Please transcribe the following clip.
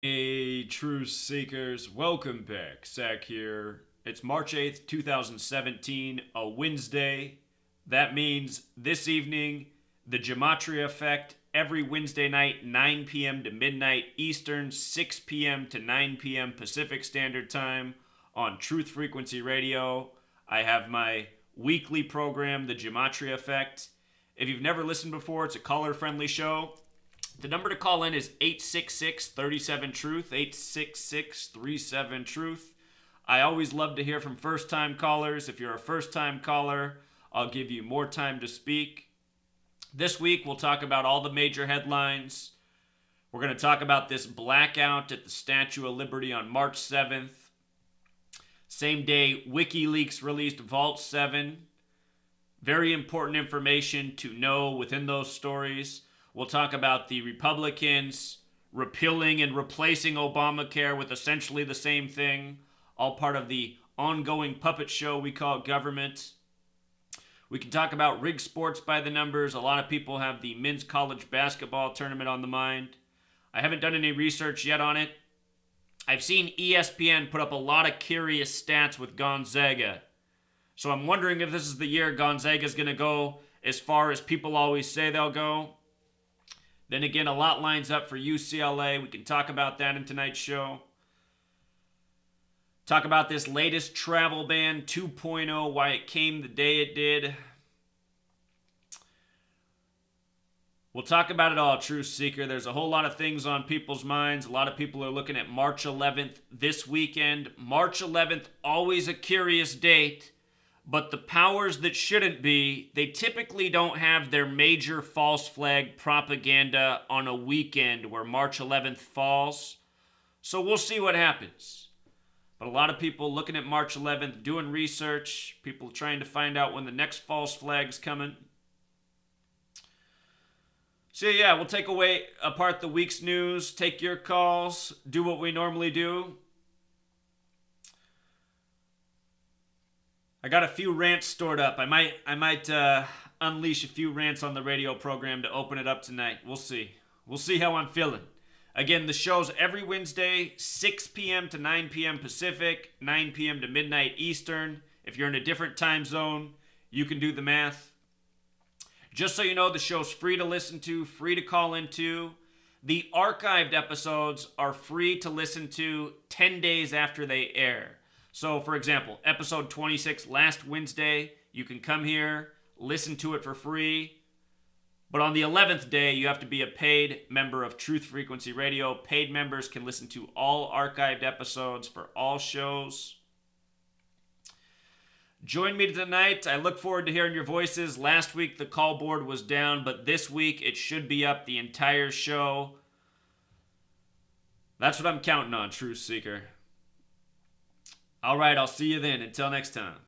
Hey, Truth Seekers, welcome back. Zach here. It's March 8th, 2017, a Wednesday. That means this evening, the Gematria effect every Wednesday night, 9 p.m. to midnight Eastern, 6 p.m. to 9 p.m. Pacific Standard Time on Truth Frequency Radio. I have my weekly program, the Gematria Effect. If you've never listened before, it's a caller-friendly show. The number to call in is 866-37-TRUTH, 866-37-TRUTH. I always love to hear from first-time callers. If you're a first-time caller, I'll give you more time to speak. This week, we'll talk about all the major headlines. We're going to talk about this blackout at the Statue of Liberty on March 7th. Same day, WikiLeaks released Vault 7. Very important information to know within those stories. We'll talk about the Republicans repealing and replacing Obamacare with essentially the same thing, all part of the ongoing puppet show we call government. We can talk about rigged sports by the numbers. A lot of people have the men's college basketball tournament on the mind. I haven't done any research yet on it. I've seen ESPN put up a lot of curious stats with Gonzaga. So I'm wondering if this is the year Gonzaga's going to go as far as people always say they'll go. Then again, a lot lines up for UCLA. We can talk about that in tonight's show. Talk about this latest travel ban 2.0, why it came the day it did. We'll talk about it all, Truth Seeker. There's a whole lot of things on people's minds. A lot of people are looking at March 11th this weekend. March 11th, always a curious date. But the powers that shouldn't be, they typically don't have their major false flag propaganda on a weekend where March 11th falls. So we'll see what happens. But a lot of people looking at March 11th, doing research, people trying to find out when the next false flag's coming. So yeah, we'll take apart the week's news, take your calls, do what we normally do. I got a few rants stored up. I might unleash a few rants on the radio program to open it up tonight. We'll see. We'll see how I'm feeling. Again, the show's every Wednesday, 6 p.m. to 9 p.m. Pacific, 9 p.m. to midnight Eastern. If you're in a different time zone, you can do the math. Just so you know, the show's free to listen to, free to call into. The archived episodes are free to listen to 10 days after they air. So, for example, episode 26 last Wednesday, you can come here, listen to it for free. But on the 11th day, you have to be a paid member of Truth Frequency Radio. Paid members can listen to all archived episodes for all shows. Join me tonight. I look forward to hearing your voices. Last week, the call board was down, but this week, it should be up the entire show. That's what I'm counting on, Truth Seeker. All right, I'll see you then. Until next time.